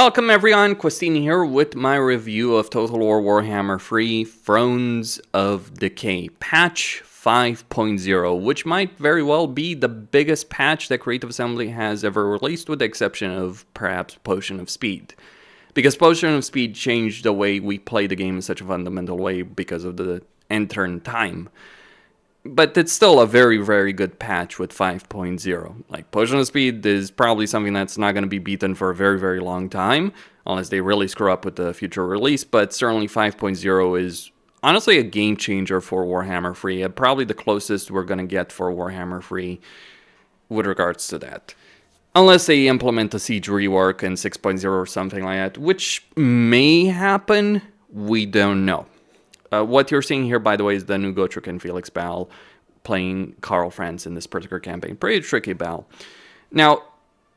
Welcome everyone, Questini here with my review of Total War Warhammer 3 Thrones of Decay, patch 5.0, which might very well be the biggest patch that Creative Assembly has ever released, with the exception of perhaps Potion of Speed. Because Potion of Speed changed the way we play the game in such a fundamental way because of the end turn time. But it's still a very, very good patch with 5.0. Like, Potion of Speed is probably something that's not going to be beaten for a very, very long time, unless they really screw up with the future release, but certainly 5.0 is honestly a game changer for Warhammer 3, and probably the closest we're going to get for Warhammer 3 with regards to that. Unless they implement a siege rework in 6.0 or something like that, which may happen, we don't know. What you're seeing here, by the way, is the new Gotrek and Felix Bal playing Karl Franz in this particular campaign. Pretty tricky Bal. Now,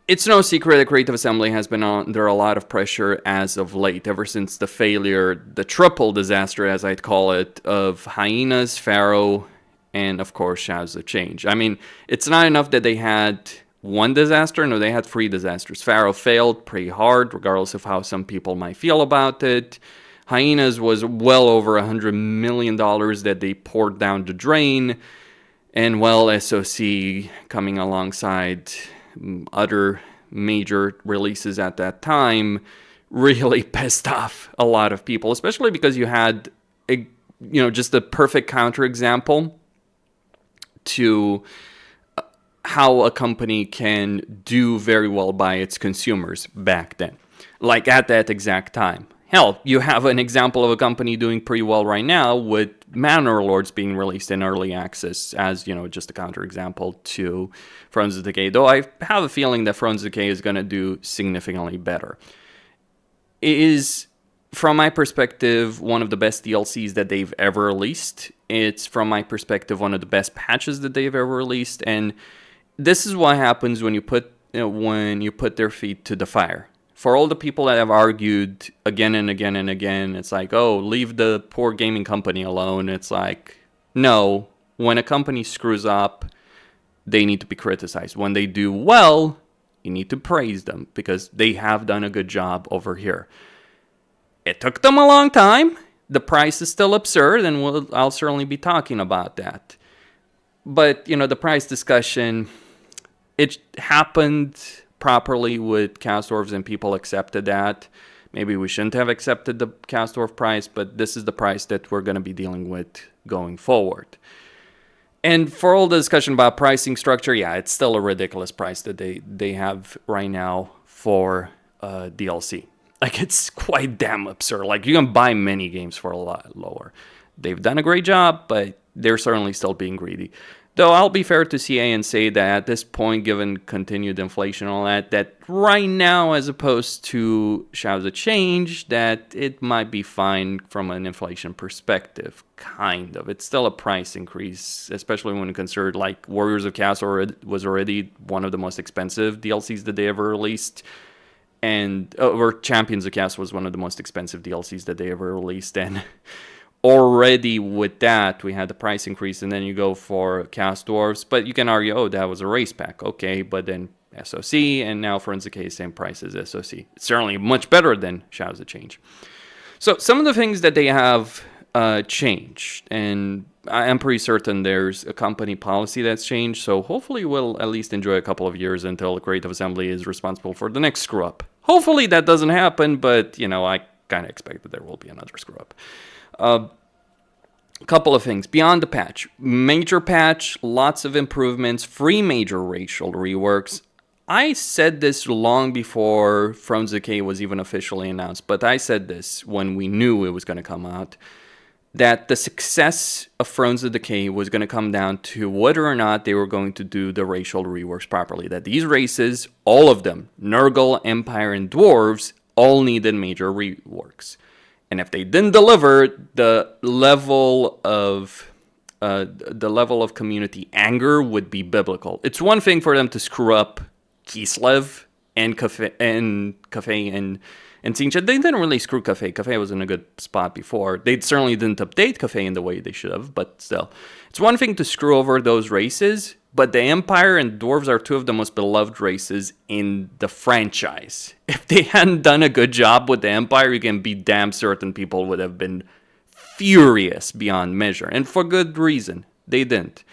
it's no secret that Creative Assembly has been under a lot of pressure as of late, ever since the failure, the triple disaster, as I'd call it, of Hyenas, Pharaoh, and of course, Shadows of Change. I mean, it's not enough that they had one disaster. No, they had three disasters. Pharaoh failed pretty hard, regardless of how some people might feel about it. Hyenas was well over $100 million that they poured down the drain. And, well, SOC coming alongside other major releases at that time really pissed off a lot of people, especially because you had just the perfect counterexample to how a company can do very well by its consumers back then, like at that exact time. Hell, you have an example of a company doing pretty well right now with Manor Lords being released in early access as, just a counterexample to Thrones of Decay. Though I have a feeling that Thrones of Decay is going to do significantly better. It is, from my perspective, one of the best DLCs that they've ever released. It's, from my perspective, one of the best patches that they've ever released. And this is what happens when you put their feet to the fire. For all the people that have argued again and again and again, it's like, oh, leave the poor gaming company alone. It's like, no, when a company screws up, they need to be criticized. When they do well, you need to praise them because they have done a good job over here. It took them a long time. The price is still absurd, and I'll certainly be talking about that. But, the price discussion, it happened properly with Chaos Dwarfs, and people accepted that. Maybe we shouldn't have accepted the Chaos Dwarf price, but this is the price that we're going to be dealing with going forward. And for all the discussion about pricing structure, yeah, it's still a ridiculous price that they have right now for DLC. Like, it's quite damn absurd. Like, you can buy many games for a lot lower. They've done a great job, but they're certainly still being greedy. Though I'll be fair to CA and say that at this point, given continued inflation and all that right now, as opposed to Shadows of Change, that it might be fine from an inflation perspective, kind of. It's still a price increase, especially when you consider, like, Warriors of Chaos was already one of the most expensive DLCs that they ever released, or Champions of Chaos was one of the most expensive DLCs that they ever released, and already with that, we had the price increase, and then you go for Chaos Dwarfs. But you can argue, oh, that was a race pack. Okay, but then SOC, and now Thrones of Decay, same price as SOC. It's certainly much better than Shadows of Change. So some of the things that they have changed, and I am pretty certain there's a company policy that's changed, so hopefully we'll at least enjoy a couple of years until Creative Assembly is responsible for the next screw-up. Hopefully that doesn't happen, but, I kind of expect that there will be another screw-up. A couple of things beyond the patch. Major patch, lots of improvements, 3 major racial reworks. I said this long before Thrones of Decay was even officially announced, but I said this when we knew it was going to come out, that the success of Thrones of Decay was going to come down to whether or not they were going to do the racial reworks properly. That these races, all of them, Nurgle, Empire, and Dwarves, all needed major reworks. And if they didn't deliver, the level of community anger would be biblical. It's one thing for them to screw up Kislev and Cafe and Sincha. They didn't really screw Cafe. Cafe was in a good spot before. They certainly didn't update Cafe in the way they should have, but still. It's one thing to screw over those races, But the Empire and Dwarves are two of the most beloved races in the franchise. If they hadn't done a good job with the Empire, you can be damn certain people would have been furious beyond measure. And for good reason. They didn't.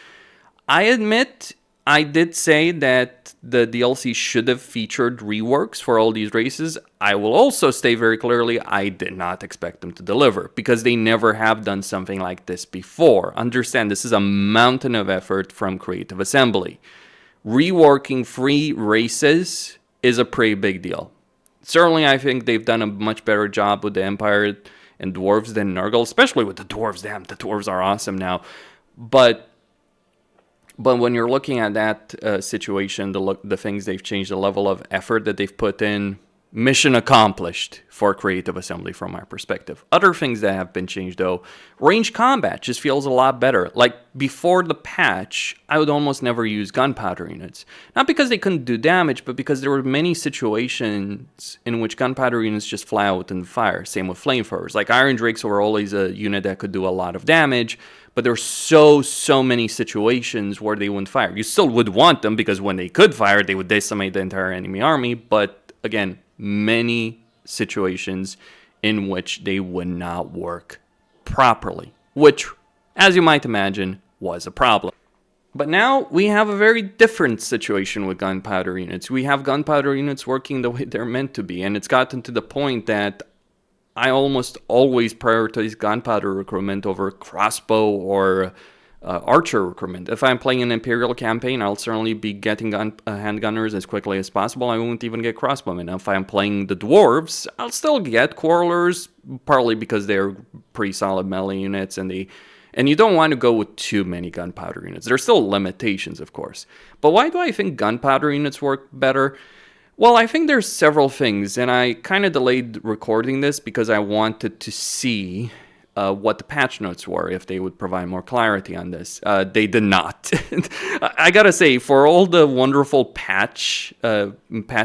I admit, I did say that the DLC should have featured reworks for all these races. I will also state very clearly, I did not expect them to deliver, because they never have done something like this before. Understand, this is a mountain of effort from Creative Assembly. Reworking 3 races is a pretty big deal. Certainly, I think they've done a much better job with the Empire and Dwarves than Nurgle, especially with the Dwarves. Damn, the Dwarves are awesome now. But when you're looking at that situation, the things they've changed, the level of effort that they've put in, mission accomplished for Creative Assembly from my perspective. Other things that have been changed though, range combat just feels a lot better. Like before the patch, I would almost never use gunpowder units. Not because they couldn't do damage, but because there were many situations in which gunpowder units just fly out and fire. Same with flamethrowers. Like Iron Drakes were always a unit that could do a lot of damage, but there were so many situations where they wouldn't fire. You still would want them because when they could fire, they would decimate the entire enemy army. But again, many situations in which they would not work properly, which, as you might imagine, was a problem. But now we have a very different situation with gunpowder units. We have gunpowder units working the way they're meant to be, and it's gotten to the point that I almost always prioritize gunpowder recruitment over crossbow or archer recruitment. If I'm playing an Imperial campaign, I'll certainly be getting handgunners as quickly as possible. I won't even get crossbowmen. If I'm playing the Dwarves, I'll still get Quarrelers, partly because they're pretty solid melee units, and you don't want to go with too many gunpowder units. There's still limitations, of course. But why do I think gunpowder units work better? Well, I think there's several things, and I kind of delayed recording this because I wanted to see what the patch notes were, if they would provide more clarity on this. They did not. I gotta say, for all the wonderful patch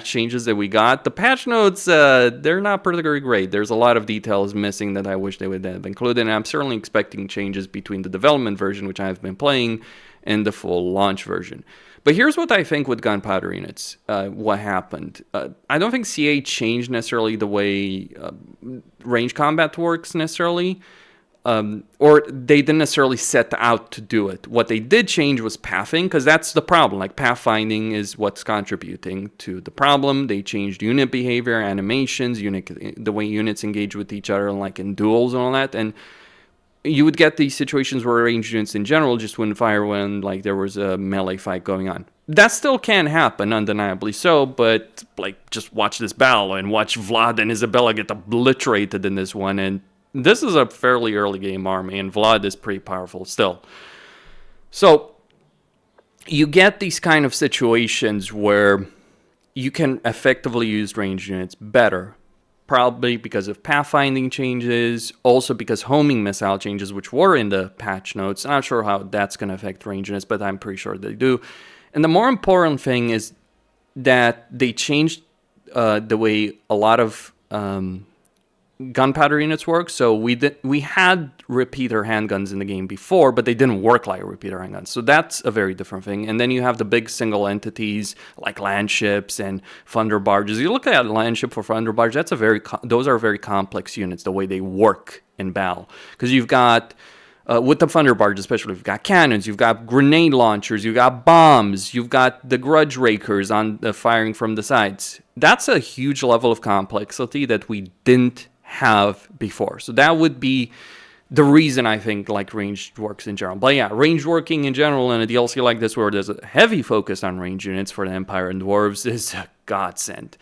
changes that we got, the patch notes, they're not particularly great. There's a lot of details missing that I wish they would have included, and I'm certainly expecting changes between the development version, which I've been playing, and the full launch version. But here's what I think with gunpowder units, what happened. I don't think CA changed necessarily the way range combat works necessarily, or they didn't necessarily set out to do it. What they did change was pathing, because that's the problem. Like, pathfinding is what's contributing to the problem. They changed unit behavior, animations, the way units engage with each other, like in duels and all that, and you would get these situations where ranged units in general just wouldn't fire when like there was a melee fight going on. That still can happen, undeniably so, but like just watch this battle and watch Vlad and Isabella get obliterated in this one, and this is a fairly early game army, and Vlad is pretty powerful still. So you get these kind of situations where you can effectively use ranged units better. Probably because of pathfinding changes, also because homing missile changes, which were in the patch notes. I'm not sure how that's going to affect range units, but I'm pretty sure they do. And the more important thing is that they changed the way a lot of gunpowder units work. So we had repeater handguns in the game before, but they didn't work like repeater handguns. So that's a very different thing. And then you have the big single entities like land ships and thunder barges. You look at a land ship for thunder barge, those are very complex units, the way they work in battle. Because you've got, with the thunder barge especially, you've got cannons, you've got grenade launchers, you've got bombs, you've got the grudge rakers on the firing from the sides. That's a huge level of complexity that we didn't have before. So that would be the reason I think like ranged works in general. But yeah, ranged working in general in a DLC like this where there's a heavy focus on ranged units for the Empire and Dwarves is a godsend.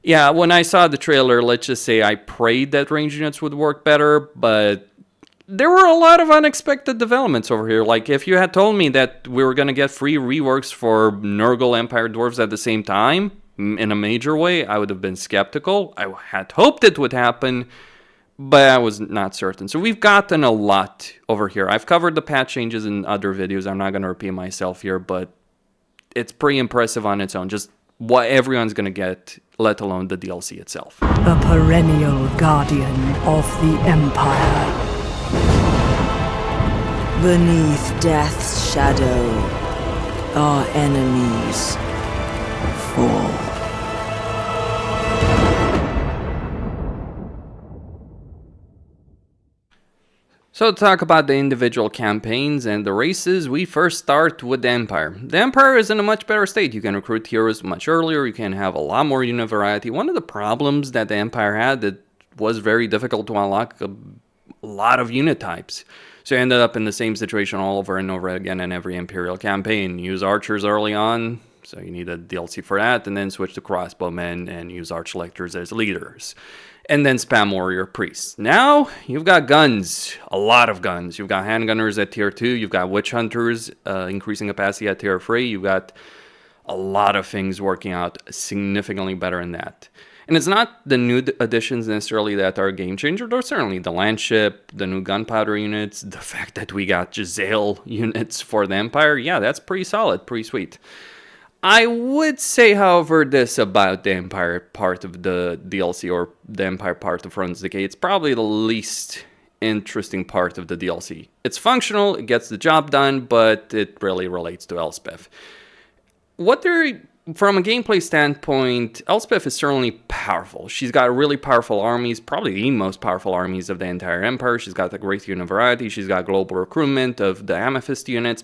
Yeah, when I saw the trailer, let's just say I prayed that ranged units would work better, but there were a lot of unexpected developments over here. Like, if you had told me that we were going to get free reworks for Nurgle, Empire, Dwarves at the same time, in a major way, I would have been skeptical. I had hoped it would happen, but I was not certain. So we've gotten a lot over here. I've covered the patch changes in other videos. I'm not going to repeat myself here, but it's pretty impressive on its own. Just what everyone's going to get, let alone the DLC itself. The perennial guardian of the Empire. Beneath death's shadow, our enemies fall. So to talk about the individual campaigns and the races, we first start with the Empire. The Empire is in a much better state. You can recruit heroes much earlier, you can have a lot more unit variety. One of the problems that the Empire had, that was very difficult to unlock a lot of unit types. So you ended up in the same situation all over and over again in every Imperial campaign. Use archers early on, so you need a DLC for that, and then switch to crossbowmen and use arch-selectors as leaders. And then spam warrior priests. Now, you've got guns. A lot of guns. You've got handgunners at tier 2. You've got witch hunters increasing capacity at tier 3. You've got a lot of things working out significantly better than that. And it's not the new additions necessarily that are a game changer. There's certainly the landship, the new gunpowder units, the fact that we got Giselle units for the Empire. Yeah, that's pretty solid, pretty sweet. I would say, however, this about the Empire part of the DLC, or the Empire part of Thrones Decay. It's probably the least interesting part of the DLC. It's functional, it gets the job done, but it really relates to Elspeth. From a gameplay standpoint, Elspeth is certainly powerful. She's got really powerful armies, probably the most powerful armies of the entire Empire. She's got a great unit variety. She's got global recruitment of the Amethyst units.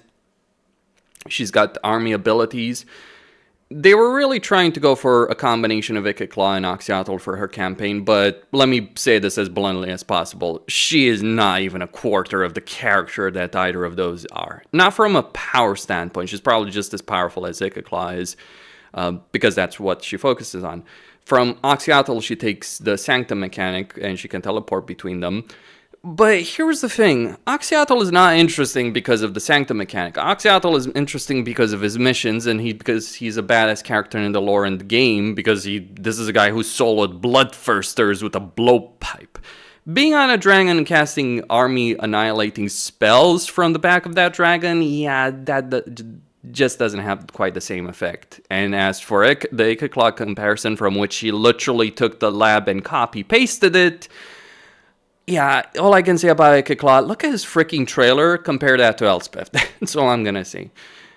She's got army abilities. They were really trying to go for a combination of Ikiclaw and Oxyotl for her campaign, but let me say this as bluntly as possible. She is not even a quarter of the character that either of those are. Not from a power standpoint. She's probably just as powerful as Ikiclaw is, because that's what she focuses on. From Oxyotl, she takes the Sanctum mechanic, and she can teleport between them. But here's the thing, Oxyotl is not interesting because of the Sanctum mechanic. Oxyotl is interesting because of his missions, and because he's a badass character in the lore and the game, because this is a guy who soloed Bloodthirsters with a blowpipe. Being on a dragon and casting army annihilating spells from the back of that dragon, yeah, that just doesn't have quite the same effect. And as for the Ikiclaw comparison, from which he literally took the lab and copy-pasted it, yeah, all I can say about Ikiclaw, look at his freaking trailer, compare that to Elspeth. That's all I'm gonna say.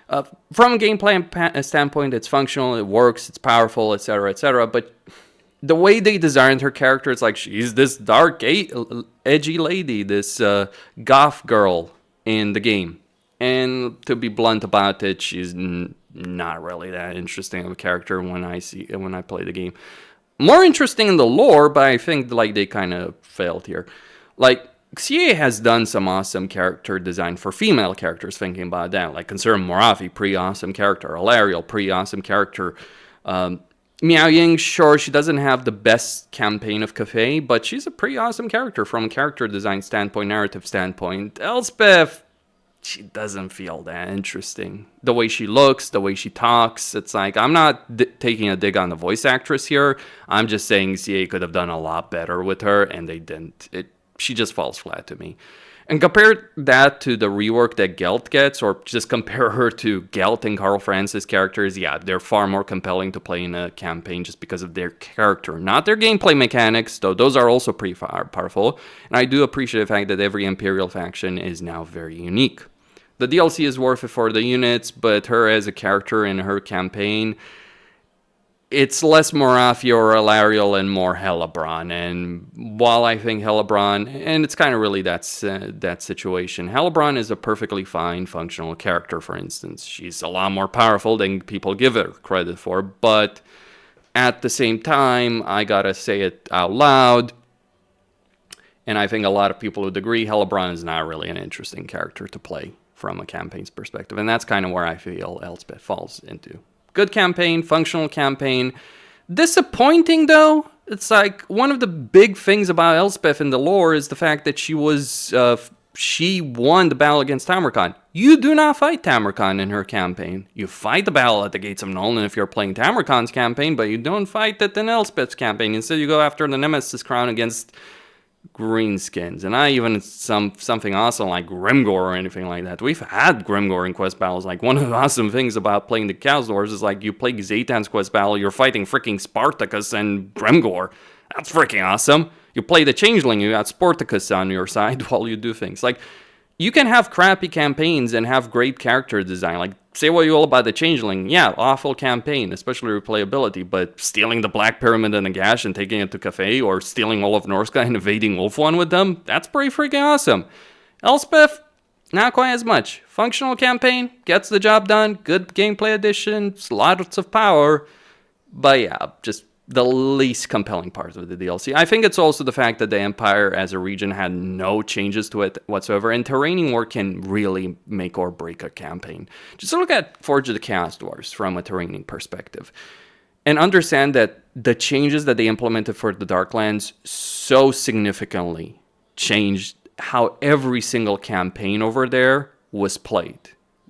From a gameplay standpoint, it's functional, it works, it's powerful, etc., but the way they designed her character, it's like she's this dark, edgy lady, this goth girl in the game. And to be blunt about it, she's not really that interesting of a character when I play the game. More interesting in the lore, but I think like they kind of failed here. Like, CA has done some awesome character design for female characters, thinking about that. Like, consider Morathi, pretty awesome character. Alariel, pretty awesome character. Miao Ying, sure, she doesn't have the best campaign of Cafe, but she's a pretty awesome character from a character design standpoint, narrative standpoint. Elspeth, she doesn't feel that interesting. The way she looks, the way she talks, it's like, I'm not taking a dig on the voice actress here. I'm just saying CA could have done a lot better with her, and they didn't. She just falls flat to me. And compare that to the rework that Gelt gets, or just compare her to Gelt and Carl Francis characters. Yeah, they're far more compelling to play in a campaign just because of their character, not their gameplay mechanics, though those are also pretty powerful. And I do appreciate the fact that every Imperial faction is now very unique. The DLC is worth it for the units, but her as a character in her campaign, it's less Morathi or Alariel and more Hellebron. And while I think Hellebron, and it's kind of really that situation, Hellebron is a perfectly fine functional character, for instance. She's a lot more powerful than people give her credit for, but at the same time, I gotta say it out loud, and I think a lot of people would agree, Hellebron is not really an interesting character to play from a campaign's perspective, and that's kind of where I feel Elspeth falls into. Good campaign, functional campaign. Disappointing, though. It's like, one of the big things about Elspeth in the lore is the fact that she won the battle against Tamurkhan. You do not fight Tamurkhan in her campaign. You fight the battle at the Gates of Nolan if you're playing Tamurkhan's campaign, but you don't fight it in Elspeth's campaign. Instead, you go after the Nemesis Crown against greenskins, and not even something awesome like Grimgor or anything like that. We've had Grimgor in quest battles. Like, one of the awesome things about playing the Chaos Dwarfs is like, you play Zaytan's quest battle, you're fighting freaking Spartacus and Grimgor. That's freaking awesome. You play the Changeling, you got Sportacus on your side while you do things. Like, you can have crappy campaigns and have great character design. Like, say what you will about the Changeling. Yeah, awful campaign, especially replayability, but stealing the Black Pyramid and the Gash and taking it to Cafe, or stealing all of Norska and invading Wolf One with them, that's pretty freaking awesome. Elspeth, not quite as much. Functional campaign, gets the job done, good gameplay additions, lots of power, but yeah, just the least compelling part of the DLC. I think it's also the fact that the Empire as a region had no changes to it whatsoever, and terraining war can really make or break a campaign. Just look at Forge of the Chaos Dwarfs from a terraining perspective, and understand that the changes that they implemented for the Darklands so significantly changed how every single campaign over there was played.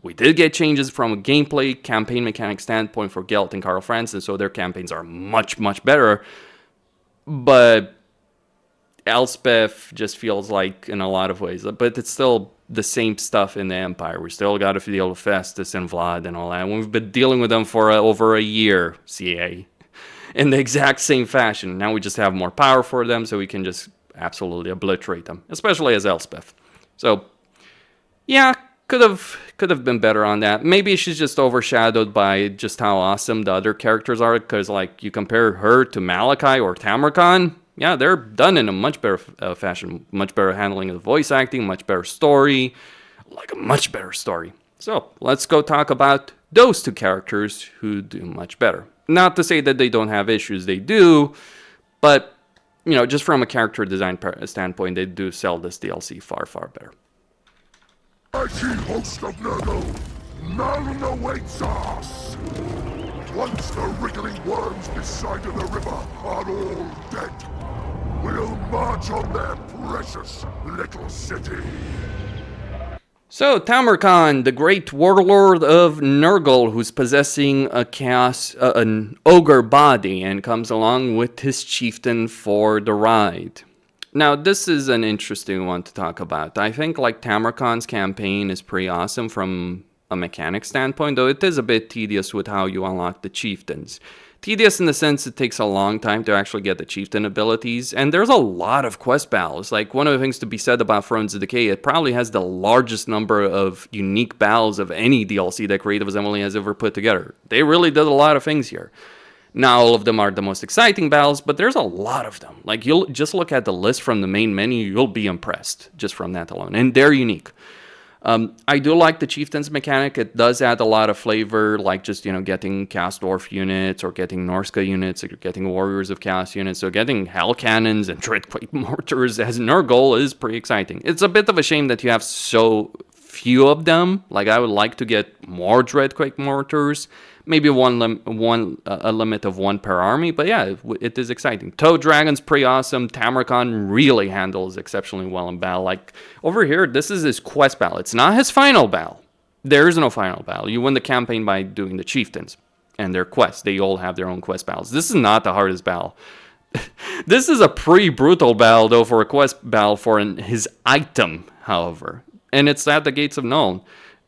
We did get changes from a gameplay, campaign mechanic standpoint for Gelt and Karl Franz, and so their campaigns are much, much better. But Elspeth just feels like, in a lot of ways, but it's still the same stuff in the Empire. We still got to deal with Festus and Vlad and all that. And we've been dealing with them for over a year, CA, in the exact same fashion. Now we just have more power for them, so we can just absolutely obliterate them, especially as Elspeth. So, yeah, could have been better on that. Maybe she's just overshadowed by just how awesome the other characters are, because like you compare her to Malakai or Tamurkhan, yeah, they're done in a much better fashion, much better handling of the voice acting, much better story, like a much better story. So let's go talk about those two characters who do much better. Not to say that they don't have issues, they do, but you know, just from a character design standpoint, they do sell this DLC far, far better. Mighty host of Nurgle, none awaits us! Once the wriggling worms beside the river are all dead, we'll march on their precious little city. So, Tamurkhan, the great warlord of Nurgle, who's possessing an ogre body, and comes along with his chieftain for the ride. Now, this is an interesting one to talk about. I think, like, Tamurkhan's campaign is pretty awesome from a mechanic standpoint, though it is a bit tedious with how you unlock the chieftains. Tedious in the sense it takes a long time to actually get the chieftain abilities, and there's a lot of quest battles. Like, one of the things to be said about Thrones of Decay, it probably has the largest number of unique battles of any DLC that Creative Assembly has ever put together. They really did a lot of things here. Not all of them are the most exciting battles, but there's a lot of them. Like, you'll just look at the list from the main menu, you'll be impressed just from that alone, and they're unique. I do like the Chieftains mechanic. It does add a lot of flavor, like just, you know, getting Chaos Dwarf units, or getting Norska units, or getting Warriors of Chaos units. So getting Hell Cannons and Dreadquake Mortars as Nurgle is pretty exciting. It's a bit of a shame that you have so few of them. Like, I would like to get more Dreadquake Mortars. Maybe a limit of one per army, but yeah, it is exciting. Toad Dragon's pretty awesome. Tamurkhan really handles exceptionally well in battle. Like, over here, this is his quest battle. It's not his final battle. There is no final battle. You win the campaign by doing the chieftains and their quests. They all have their own quest battles. This is not the hardest battle. This is a pretty brutal battle, though, for a quest battle for his item, however. And it's at the Gates of Nuln.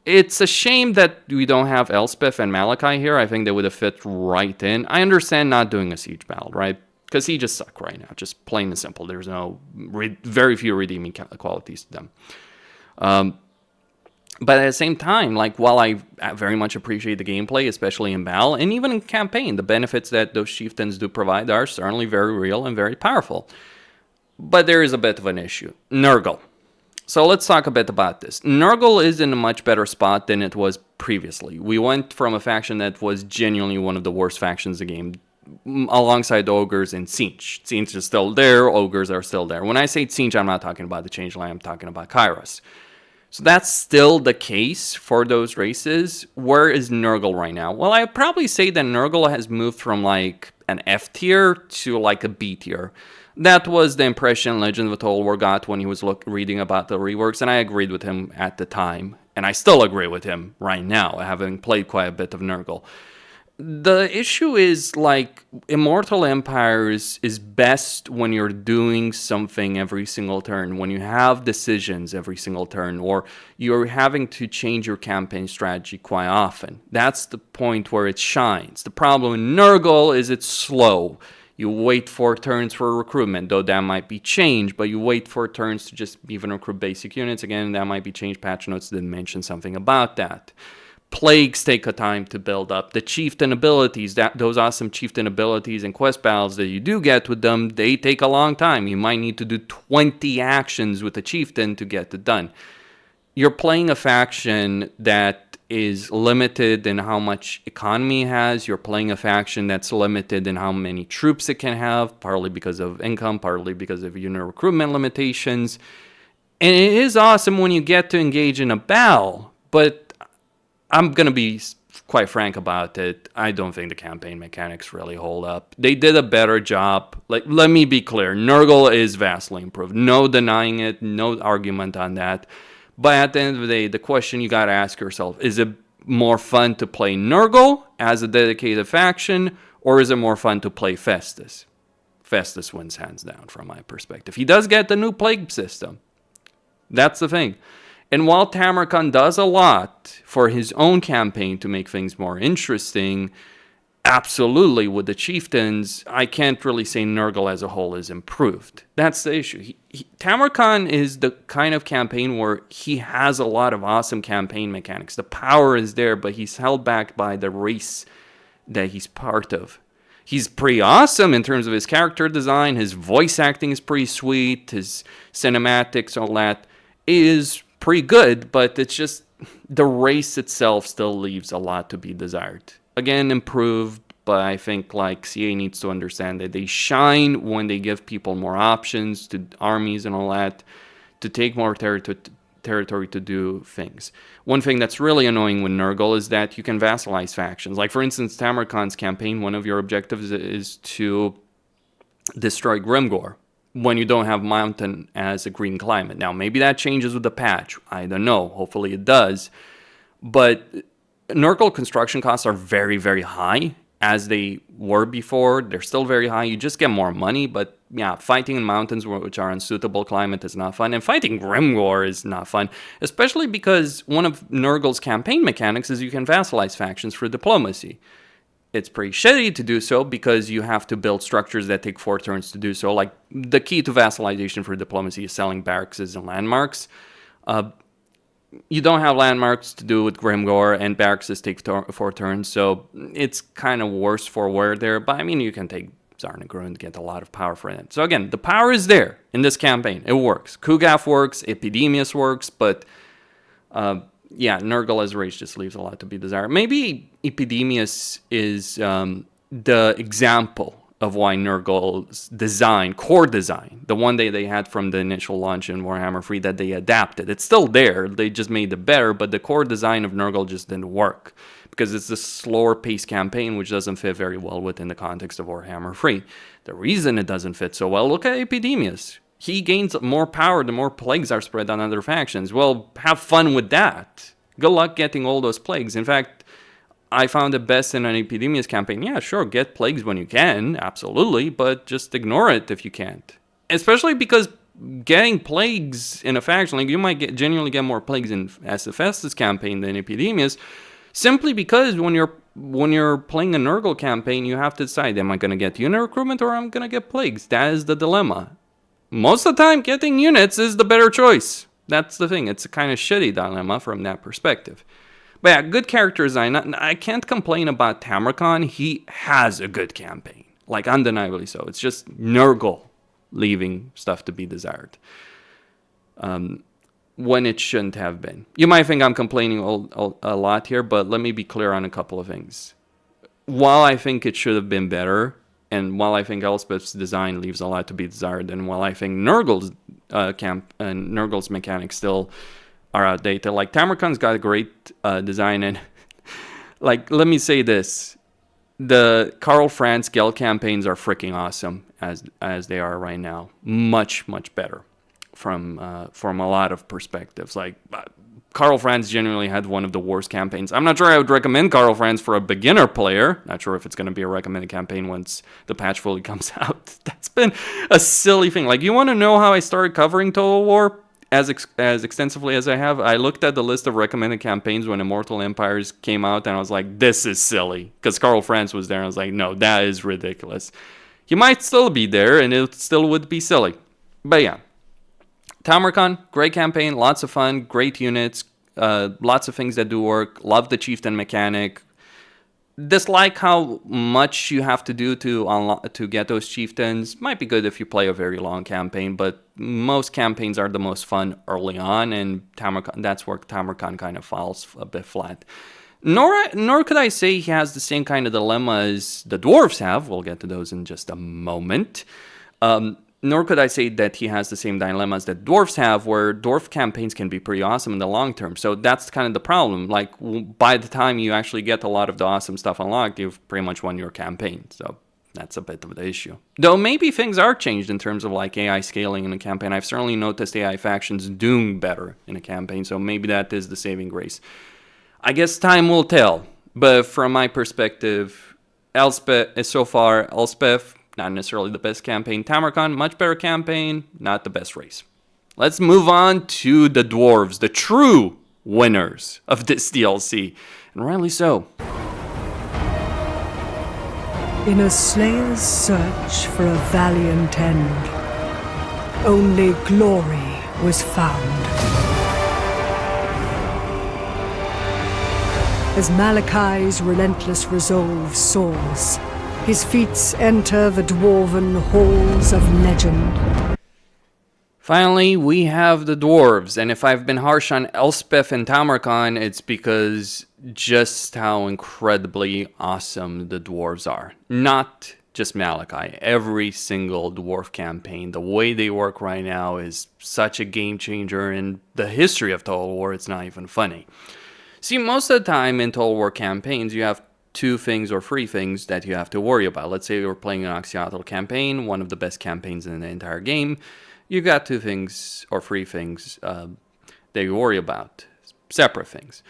It's a shame that we don't have Elspeth and Malakai here. I think they would have fit right in. I understand not doing a siege battle, right? Because he just suck right now. Just plain and simple. There's very few redeeming qualities to them. But at the same time, like, while I very much appreciate the gameplay, especially in battle, and even in campaign, the benefits that those chieftains do provide are certainly very real and very powerful. But there is a bit of an issue. Nurgle. So let's talk a bit about this. Nurgle is in a much better spot than it was previously. We went from a faction that was genuinely one of the worst factions in the game, alongside Ogres and Siege. Siege is still there, Ogres are still there. When I say Siege, I'm not talking about the Changeling, I'm talking about Kairos. So that's still the case for those races. Where is Nurgle right now? Well, I'd probably say that Nurgle has moved from like an F tier to like a B tier. That was the impression Legend of the Total War got when he was reading about the reworks, and I agreed with him at the time. And I still agree with him right now, having played quite a bit of Nurgle. The issue is, like, Immortal Empires is best when you're doing something every single turn, when you have decisions every single turn, or you're having to change your campaign strategy quite often. That's the point where it shines. The problem in Nurgle is it's slow. You wait 4 turns for recruitment, though that might be changed, but you wait 4 turns to just even recruit basic units. Again, that might be changed. Patch notes didn't mention something about that. Plagues take a time to build up. The chieftain abilities, those awesome chieftain abilities and quest battles that you do get with them, they take a long time. You might need to do 20 actions with a chieftain to get it done. You're playing a faction that is limited in how much economy it has. You're playing a faction that's limited in how many troops it can have, partly because of income, partly because of unit recruitment limitations. And it is awesome when you get to engage in a battle, but I'm going to be quite frank about it. I don't think the campaign mechanics really hold up. They did a better job. Like, let me be clear. Nurgle is vastly improved. No denying it. No argument on that. But at the end of the day, the question you got to ask yourself, is it more fun to play Nurgle as a dedicated faction, or is it more fun to play Festus? Festus wins hands down from my perspective. He does get the new plague system. That's the thing. And while Tamurkhan does a lot for his own campaign to make things more interesting, absolutely with the chieftains, I can't really say Nurgle as a whole is improved. That's the issue. Tamurkhan is the kind of campaign where he has a lot of awesome campaign mechanics. The power is there, but he's held back by the race that he's part of. He's pretty awesome in terms of his character design. His voice acting is pretty sweet. His cinematics, all that is pretty good, but it's just the race itself still leaves a lot to be desired. Again, improved, but I think like CA needs to understand that they shine when they give people more options to armies and all that, to take more territory to do things. One thing that's really annoying with Nurgle is that you can vassalize factions. Like, for instance, Tamurkhan's campaign, one of your objectives is to destroy Grimgor when you don't have mountain as a green climate. Now, maybe that changes with the patch. I don't know. Hopefully it does. But Nurgle construction costs are very, very high, as they were before. They're still very high. You just get more money, but yeah, fighting in mountains which are unsuitable climate is not fun. And fighting Grimgor is not fun, especially because one of Nurgle's campaign mechanics is you can vassalize factions for diplomacy. It's pretty shitty to do so because you have to build structures that take 4 turns to do so. Like, the key to vassalization for diplomacy is selling barracks and landmarks. You don't have landmarks to do with Grimgor, and barracks take 4 turns, so it's kind of worse for wear there. But I mean, you can take Zarnagrund and get a lot of power for it. So again, the power is there in this campaign. It works. Kugaf works, Epidemius works, but yeah, Nurgle as a race just leaves a lot to be desired. Maybe Epidemius is the example of why Nurgle's design, core design, the one they had from the initial launch in Warhammer 3 that they adapted. It's still there. They just made it better, but the core design of Nurgle just didn't work because it's a slower paced campaign which doesn't fit very well within the context of Warhammer 3. The reason it doesn't fit so well, look at Epidemius. He gains more power the more plagues are spread on other factions. Well, have fun with that. Good luck getting all those plagues. In fact, I found it best in an Epidemius campaign. Yeah, sure, get plagues when you can, absolutely, but just ignore it if you can't. Especially because getting plagues in a faction, like you might genuinely get more plagues in Festus campaign than Epidemius, simply because when you're playing a Nurgle campaign, you have to decide, am I going to get unit recruitment or am I going to get plagues? That is the dilemma. Most of the time, getting units is the better choice. That's the thing. It's a kind of shitty dilemma from that perspective. But yeah, good character design. I can't complain about Tamurkhan. He has a good campaign. Like, undeniably so. It's just Nurgle leaving stuff to be desired. When it shouldn't have been. You might think I'm complaining a lot here, but let me be clear on a couple of things. While I think it should have been better, and while I think Elspeth's design leaves a lot to be desired, and while I think Nurgle's mechanics still are outdated, like Tamurkhan's got a great design, and like, let me say this: the Karl Franz Geld campaigns are freaking awesome as they are right now. Much better from a lot of perspectives. Like, Karl Franz genuinely had one of the worst campaigns. I'm not sure I would recommend Karl Franz for a beginner player. Not sure if it's going to be a recommended campaign once the patch fully comes out. That's been a silly thing. Like, you want to know how I started covering Total War as extensively as I have? I looked at the list of recommended campaigns when Immortal Empires came out, and I was like, this is silly. Because Karl Franz was there, and I was like, no, that is ridiculous. He might still be there, and it still would be silly. But yeah. Tamurkhan, great campaign, lots of fun, great units, Lots of things that do work. Love the chieftain mechanic. Dislike how much you have to do to get those chieftains. Might be good if you play a very long campaign, but most campaigns are the most fun early on, and that's where Tamurkhan kind of falls a bit flat. Nor could I say he has the same kind of dilemma as the Dwarfs have. We'll get to those in just a moment. Nor could I say that he has the same dilemmas that Dwarfs have, where Dwarf campaigns can be pretty awesome in the long term. So that's kind of the problem. Like, by the time you actually get a lot of the awesome stuff unlocked, you've pretty much won your campaign. So that's a bit of the issue. Though maybe things are changed in terms of like AI scaling in a campaign. I've certainly noticed AI factions doing better in a campaign, so maybe that is the saving grace. I guess time will tell. But from my perspective, Elspeth, not necessarily the best campaign. Tamurkhan, much better campaign, not the best race. Let's move on to the Dwarves, the true winners of this DLC. And rightly so. In a slayer's search for a valiant end, only glory was found. As Malakai's relentless resolve soars, his feats enter the dwarven halls of legend. Finally, we have the Dwarves, and if I've been harsh on Elspeth and Tamurkhan, it's because just how incredibly awesome the Dwarves are. Not just Malakai. Every single Dwarf campaign, the way they work right now is such a game changer in the history of Total War, it's not even funny. See, most of the time in Total War campaigns, you have 2 things or 3 things that you have to worry about. Let's say you're playing an Oxyotl campaign, one of the best campaigns in the entire game. You got 2 things or 3 things that you worry about, separate things.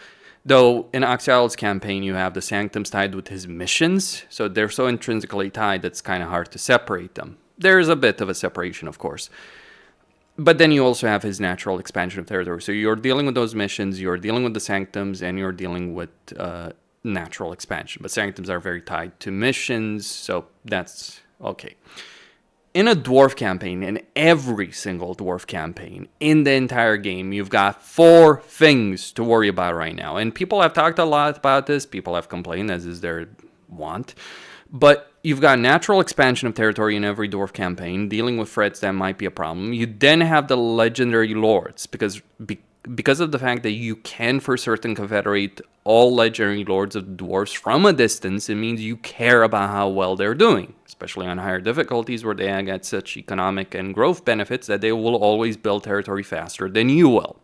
Though in Oxyotl's campaign, you have the Sanctums tied with his missions, so they're so intrinsically tied that it's kind of hard to separate them. There's a bit of a separation, of course. But then you also have his natural expansion of territory. So you're dealing with those missions, you're dealing with the Sanctums, and you're dealing with natural expansion. But Sanctums are very tied to missions, so that's okay. In a Dwarf campaign, in every single Dwarf campaign, in the entire game, you've got 4 things to worry about right now. And people have talked a lot about this, people have complained, as is their want. But you've got natural expansion of territory in every Dwarf campaign, dealing with threats that might be a problem. You then have the legendary lords, because of the fact that you can for certain confederate all legendary lords of the Dwarves from a distance. It means you care about how well they're doing, especially on higher difficulties where they get such economic and growth benefits that they will always build territory faster than you will.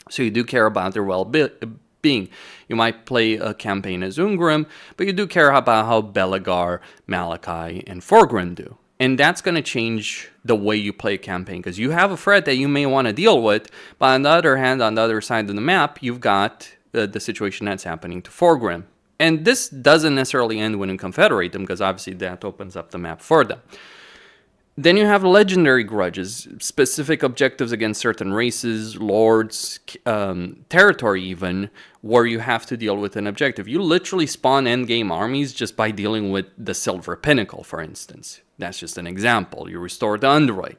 So you do care about their well-being. You might play a campaign as Ungrim, but you do care about how Belegar, Malakai, and Forgrim do. And that's going to change the way you play a campaign, because you have a threat that you may want to deal with, but on the other hand, on the other side of the map, you've got the situation that's happening to Forgrim. And this doesn't necessarily end when you confederate them, because obviously that opens up the map for them. Then you have legendary grudges, specific objectives against certain races, lords, territory even, where you have to deal with an objective. You literally spawn endgame armies just by dealing with the Silver Pinnacle, for instance. That's just an example. You restore the Underway.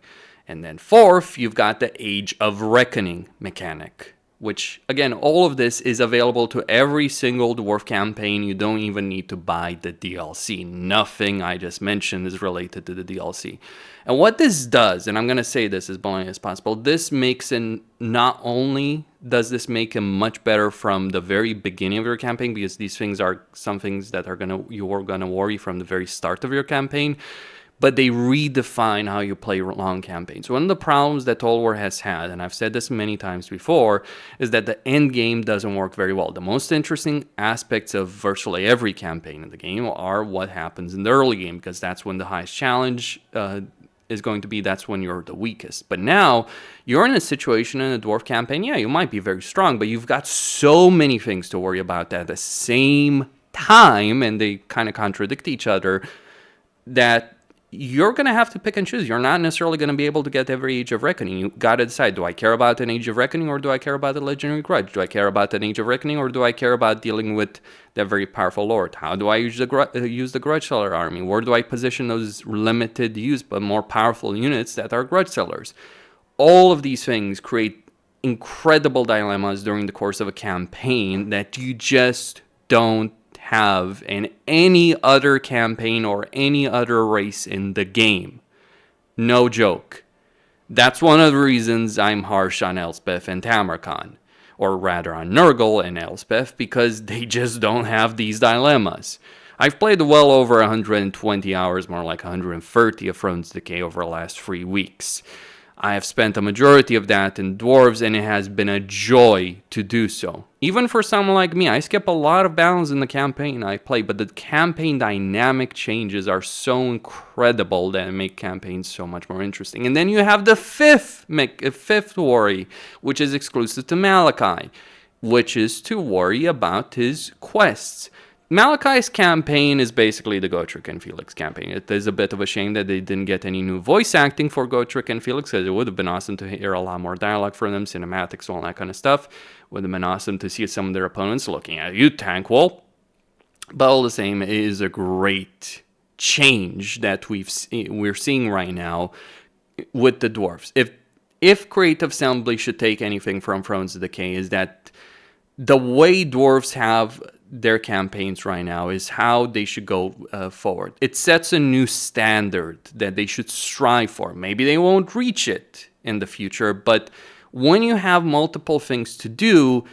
And then 4th, you've got the Age of Reckoning mechanic, which, again, all of this is available to every single Dwarf campaign. You don't even need to buy the DLC. Nothing I just mentioned is related to the DLC. And what this does, and I'm going to say this as bluntly as possible, this makes it, not only does this make it much better from the very beginning of your campaign, because these things are some things that you're going to worry from the very start of your campaign, but they redefine how you play long campaigns. One of the problems that Total War has had, and I've said this many times before, is that the end game doesn't work very well. The most interesting aspects of virtually every campaign in the game are what happens in the early game, because that's when the highest challenge is going to be, that's when you're the weakest. But now, you're in a situation in a Dwarf campaign, yeah, you might be very strong, but you've got so many things to worry about at the same time, and they kind of contradict each other, that you're going to have to pick and choose. You're not necessarily going to be able to get every Age of Reckoning. You got to decide, do I care about an Age of Reckoning, or do I care about a Legendary Grudge? Do I care about an Age of Reckoning, or do I care about dealing with that very powerful lord? How do I use the Grudge Seller army? Where do I position those limited use but more powerful units that are Grudge Sellers? All of these things create incredible dilemmas during the course of a campaign that you just don't have in any other campaign or any other race in the game. No joke. That's one of the reasons I'm harsh on Elspeth and Tamurkhan, or rather on Nurgle and Elspeth, because they just don't have these dilemmas. I've played well over 120 hours, more like 130 of Thrones Decay over the last 3 weeks. I have spent a majority of that in Dwarves, and it has been a joy to do so. Even for someone like me, I skip a lot of battles in the campaign I play, but the campaign dynamic changes are so incredible that make campaigns so much more interesting. And then you have the fifth worry, which is exclusive to Malakai, which is to worry about his quests. Malakai's campaign is basically the Gotrek and Felix campaign. It is a bit of a shame that they didn't get any new voice acting for Gotrek and Felix, because it would have been awesome to hear a lot more dialogue from them, cinematics, all that kind of stuff. Would have been awesome to see some of their opponents looking at you, Tankwall. But all the same, it is a great change that we're seeing right now with the Dwarfs. If Creative Assembly should take anything from Thrones of Decay, is that the way Dwarves have their campaigns right now is how they should go forward. It sets a new standard that they should strive for. Maybe they won't reach it in the future, but when you have multiple things to do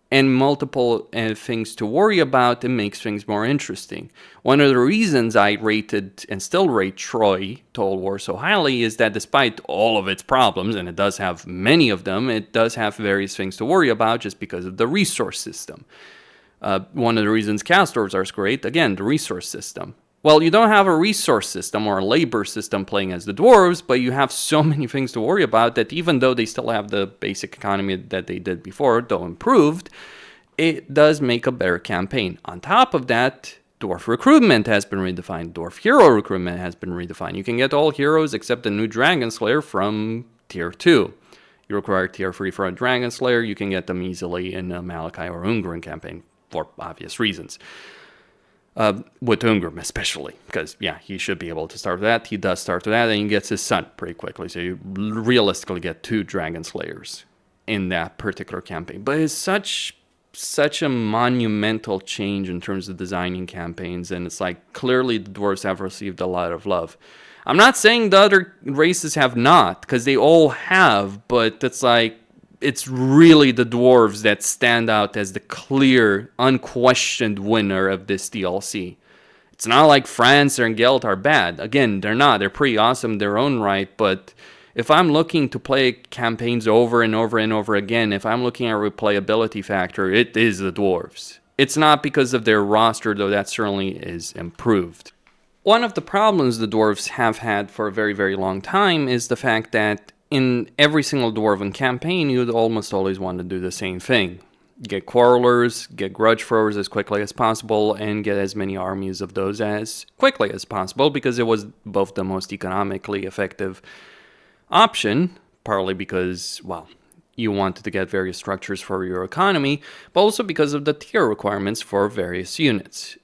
and multiple things to worry about, it makes things more interesting. One of the reasons I rated and still rate Troy Total War so highly is that despite all of its problems, and it does have many of them, it does have various things to worry about just because of the resource system. One of the reasons castors are great, again, the resource system. Well, you don't have a resource system or a labor system playing as the dwarves, but you have so many things to worry about that even though they still have the basic economy that they did before, though improved, it does make a better campaign. On top of that, dwarf recruitment has been redefined. Dwarf hero recruitment has been redefined. You can get all heroes except the new Dragon Slayer from Tier 2. You require Tier 3 for a Dragon Slayer. You can get them easily in a Malakai or Ungrim campaign for obvious reasons. With Ungrim especially, because he should be able to start with that. He does start with that, and he gets his son pretty quickly, so you realistically get 2 Dragon Slayers in that particular campaign. But it's such a monumental change in terms of designing campaigns, and it's like clearly the dwarves have received a lot of love. I'm not saying the other races have not, because they all have, but it's like it's really the dwarves that stand out as the clear, unquestioned winner of this DLC. It's not like France or Gelt are bad. Again, they're not. They're pretty awesome in their own right, but if I'm looking to play campaigns over and over and over again, if I'm looking at replayability factor, it is the dwarves. It's not because of their roster, though that certainly is improved. One of the problems the dwarves have had for a very, very long time is the fact that in every single dwarven campaign, you'd almost always want to do the same thing. Get quarrelers, get grudge throwers as quickly as possible, and get as many armies of those as quickly as possible, because it was both the most economically effective option, partly because, you wanted to get various structures for your economy, but also because of the tier requirements for various units.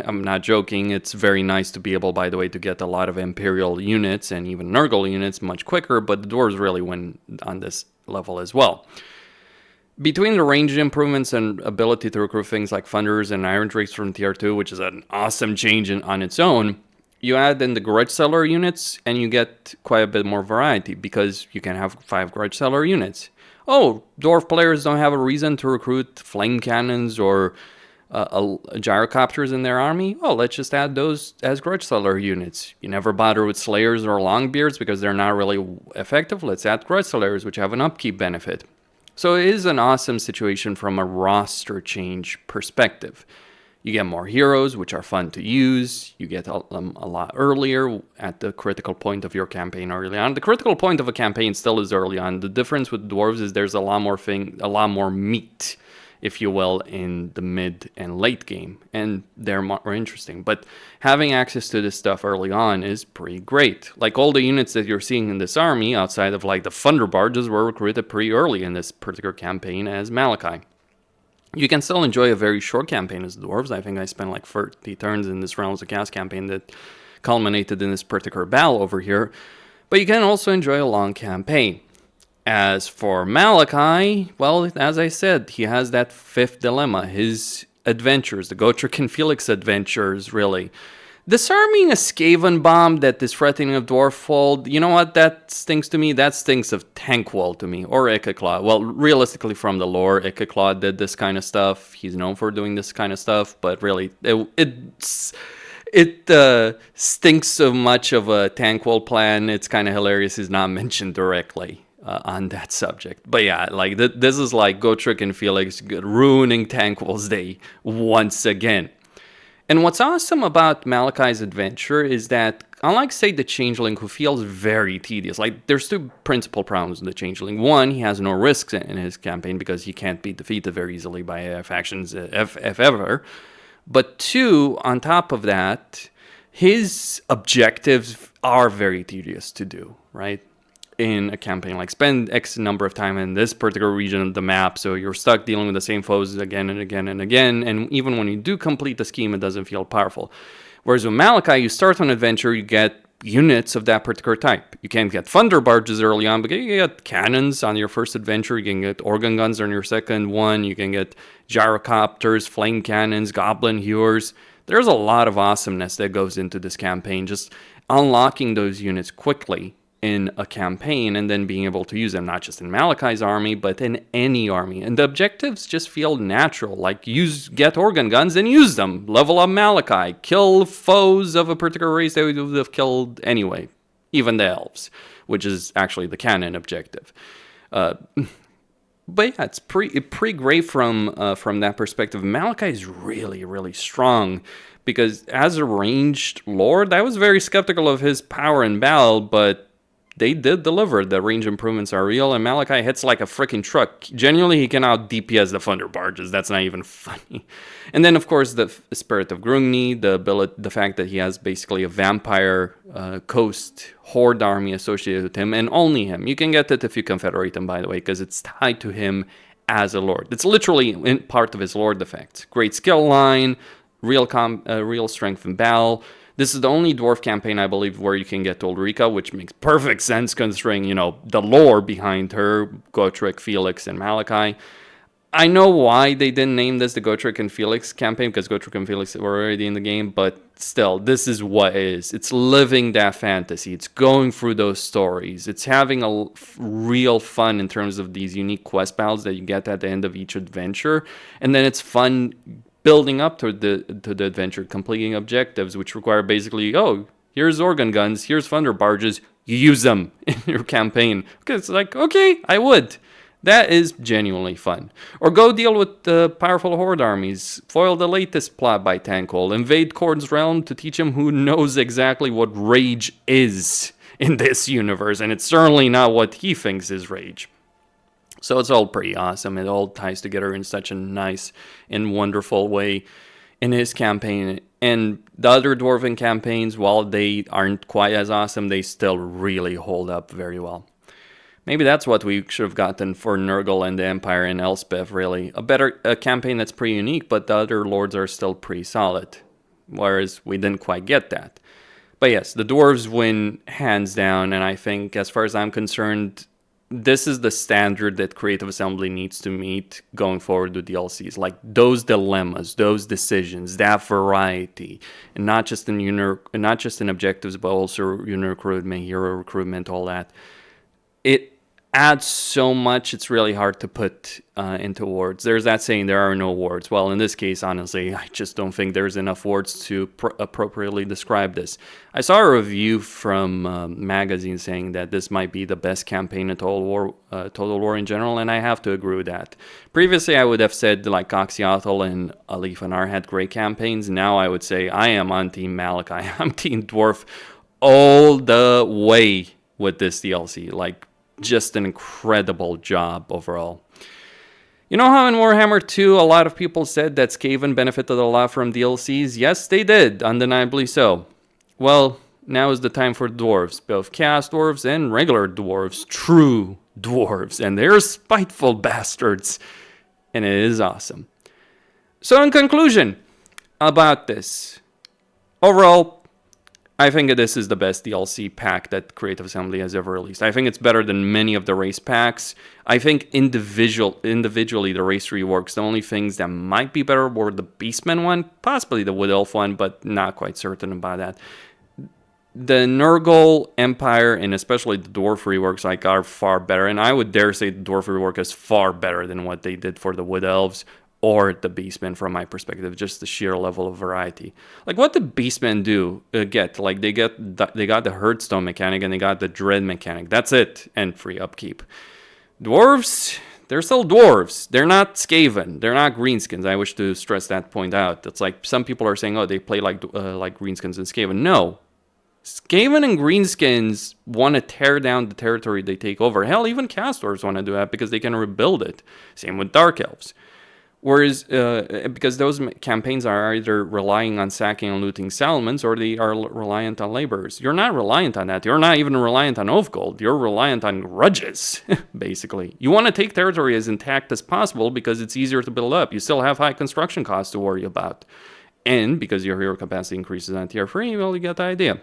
I'm not joking, it's very nice to be able, by the way, to get a lot of Imperial units and even Nurgle units much quicker, but the dwarves really win on this level as well. Between the range improvements and ability to recruit things like Thunderers and Iron Drakes from Tier 2, which is an awesome change on its own, you add in the Grudge Seller units and you get quite a bit more variety, because you can have 5 Grudge Seller units. Oh, dwarf players don't have a reason to recruit flame cannons or gyrocopters in their army? Oh, let's just add those as Grudge Seller units. You never bother with Slayers or Longbeards because they're not really effective. Let's add Grudge Sellers, which have an upkeep benefit. So it is an awesome situation from a roster change perspective. You get more heroes, which are fun to use. You get a lot earlier at the critical point of your campaign early on. The critical point of a campaign still is early on. The difference with dwarves is there's a lot more meat, if you will, in the mid and late game, and they're more interesting. But having access to this stuff early on is pretty great. Like all the units that you're seeing in this army, outside of like the Thunder Barges, were recruited pretty early in this particular campaign as Malakai. You can still enjoy a very short campaign as dwarves. I think I spent like 30 turns in this Realms of Chaos campaign that culminated in this particular battle over here. But you can also enjoy a long campaign. As for Malakai, well, as I said, he has that fifth dilemma. His adventures, the Gotrek and Felix adventures, really. Disarming a Skaven bomb that is threatening a dwarf fold, you know what, that stinks to me? That stinks of Tankwall to me, or Ikeclaw. Well, realistically from the lore, Ikeclaw did this kind of stuff. He's known for doing this kind of stuff, but really, it stinks so much of a Tankwall plan, it's kind of hilarious he's not mentioned directly on that subject. But yeah, like this is like Gotrek and Felix ruining Tankwall's day once again. And what's awesome about Malakai's adventure is that, unlike, say, the Changeling, who feels very tedious, like, there's two principal problems with the Changeling. One, he has no risks in his campaign because he can't be defeated very easily by factions, if ever. But two, on top of that, his objectives are very tedious to do, right? In a campaign, like spend X number of time in this particular region of the map, so you're stuck dealing with the same foes again and again and again, and even when you do complete the scheme, it doesn't feel powerful. Whereas with Malakai, you start on an adventure, you get units of that particular type. You can't get thunder barges early on, but you get cannons on your first adventure, you can get organ guns on your second one, you can get gyrocopters, flame cannons, goblin hewers. There's a lot of awesomeness that goes into this campaign, just unlocking those units quickly in a campaign and then being able to use them, not just in Malakai's army, but in any army. And the objectives just feel natural, like get organ guns and use them, level up Malakai, kill foes of a particular race that we would have killed anyway, even the elves, which is actually the canon objective. But yeah, it's pretty great from that perspective. Malakai is really, really strong, because as a ranged lord, I was very skeptical of his power in battle, but they did deliver. The range improvements are real, and Malakai hits like a freaking truck. Genuinely, he can out DPS the thunder barges. That's not even funny. And then, of course, the Spirit of Grungni, the fact that he has basically a vampire coast horde army associated with him, and only him. You can get it if you confederate him, by the way, because it's tied to him as a lord. It's literally part of his lord effects. Great skill line, real strength in battle. This is the only dwarf campaign, I believe, where you can get Ulrika, which makes perfect sense considering, the lore behind her, Gotrek, Felix, and Malakai. I know why they didn't name this the Gotrek and Felix campaign, because Gotrek and Felix were already in the game, but still, this is what it is. It's living that fantasy. It's going through those stories. It's having a real fun in terms of these unique quest battles that you get at the end of each adventure, and then it's fun building up to the adventure, completing objectives, which require basically, here's organ guns, here's thunder barges, you use them in your campaign. Because it's like, okay, I would. That is genuinely fun. Or go deal with the powerful horde armies, foil the latest plot by Tankwall, invade Khord's realm to teach him who knows exactly what rage is in this universe, and it's certainly not what he thinks is rage. So it's all pretty awesome. It all ties together in such a nice and wonderful way in his campaign. And the other Dwarven campaigns, while they aren't quite as awesome, they still really hold up very well. Maybe that's what we should have gotten for Nurgle and the Empire and Elspeth, really. A campaign that's pretty unique, but the other lords are still pretty solid. Whereas we didn't quite get that. But yes, the Dwarves win hands down, and I think, as far as I'm concerned, this is the standard that Creative Assembly needs to meet going forward with DLCs. Like, those dilemmas, those decisions, that variety, and not just in objectives, but also unit recruitment, hero recruitment, all that. It adds so much, it's really hard to put into words. There's that saying, there are no words. Well, in this case, honestly, I just don't think there's enough words to appropriately describe this. I saw a review from magazine saying that this might be the best campaign in Total War in general, and I have to agree with that. Previously, I would have said like Coxiotl and Alifanar had great campaigns. Now I would say I am on Team Malakai. I'm Team Dwarf all the way with this DLC. Like, just an incredible job overall. You know how in Warhammer 2 a lot of people said that Skaven benefited a lot from DLCs? Yes, they did, undeniably so. Well, now is the time for dwarves, both chaos dwarves and regular dwarves, true dwarves, and they're spiteful bastards, and it is awesome. So in conclusion about this, overall, I think this is the best DLC pack that Creative Assembly has ever released. I think it's better than many of the race packs. I think individually the race reworks. The only things that might be better were the Beastman one, possibly the Wood Elf one, but not quite certain about that. The Nurgle Empire and especially the Dwarf reworks are far better, and I would dare say the Dwarf rework is far better than what they did for the Wood Elves or the Beastmen from my perspective, just the sheer level of variety. Like, what did Beastmen get? Like, they got the Hearthstone mechanic and they got the Dread mechanic. That's it, and free upkeep. Dwarves, they're still dwarves. They're not Skaven. They're not greenskins. I wish to stress that point out. It's like some people are saying, oh, they play like greenskins and Skaven. No. Skaven and greenskins want to tear down the territory they take over. Hell, even Castors want to do that because they can rebuild it. Same with Dark Elves. Whereas, because those campaigns are either relying on sacking and looting settlements, or they are reliant on laborers. You're not reliant on that. You're not even reliant on oath gold. You're reliant on grudges, basically. You want to take territory as intact as possible because it's easier to build up. You still have high construction costs to worry about. And because your hero capacity increases on tier 3, well, you get the idea.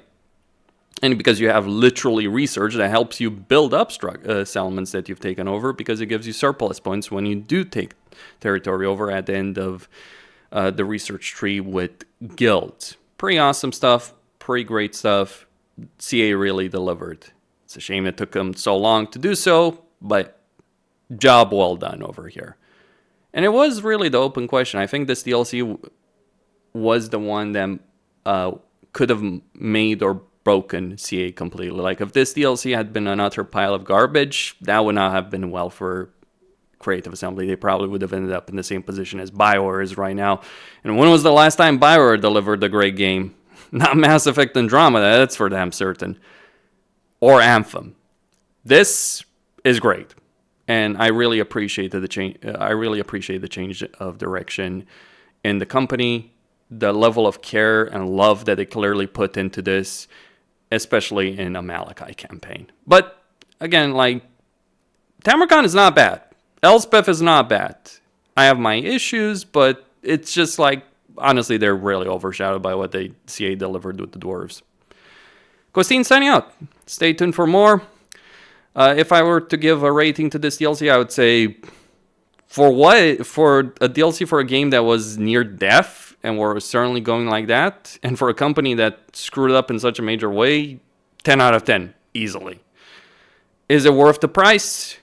And because you have literally research that helps you build up settlements that you've taken over, because it gives you surplus points when you do take territory over at the end of the research tree with guilds. Pretty awesome stuff, pretty great stuff. CA really delivered. It's a shame it took them so long to do so, but job well done over here. And it was really the open question. I think this DLC was the one that could have made or broken CA completely. Like, if this DLC had been an utter pile of garbage, that would not have been well for Creative Assembly. They probably would have ended up in the same position as BioWare is right now. And when was the last time BioWare delivered a great game? Not Mass Effect Andromeda, that's for damn certain. Or Anthem. This is great. And I really appreciate the change. I really appreciate the change of direction in the company, the level of care and love that they clearly put into this, especially in a Malakai campaign. But again, like, Tamurkhan is not bad. Elspeth is not bad. I have my issues, but it's just like, honestly, they're really overshadowed by what they CA delivered with the Dwarves. Costine signing out. Stay tuned for more. If I were to give a rating to this DLC, I would say, for a DLC for a game that was near death, and we're certainly going like that, and for a company that screwed up in such a major way, 10 out of 10, easily. Is it worth the price?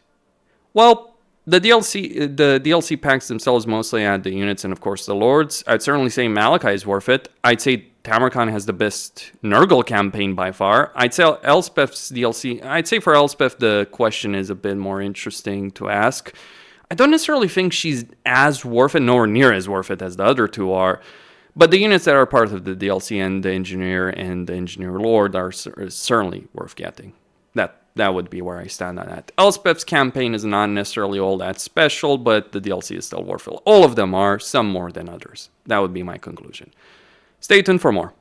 Well, the DLC packs themselves mostly add the units and, of course, the lords. I'd certainly say Malakai is worth it. I'd say Tamurkhan has the best Nurgle campaign by far. I'd say Elspeth's DLC... I'd say for Elspeth, the question is a bit more interesting to ask. I don't necessarily think she's as worth it, nowhere near as worth it as the other two are. But the units that are part of the DLC and the Engineer Lord are certainly worth getting. That would be where I stand on that. Elspeth's campaign is not necessarily all that special, but the DLC is still worth it. All of them are, some more than others. That would be my conclusion. Stay tuned for more.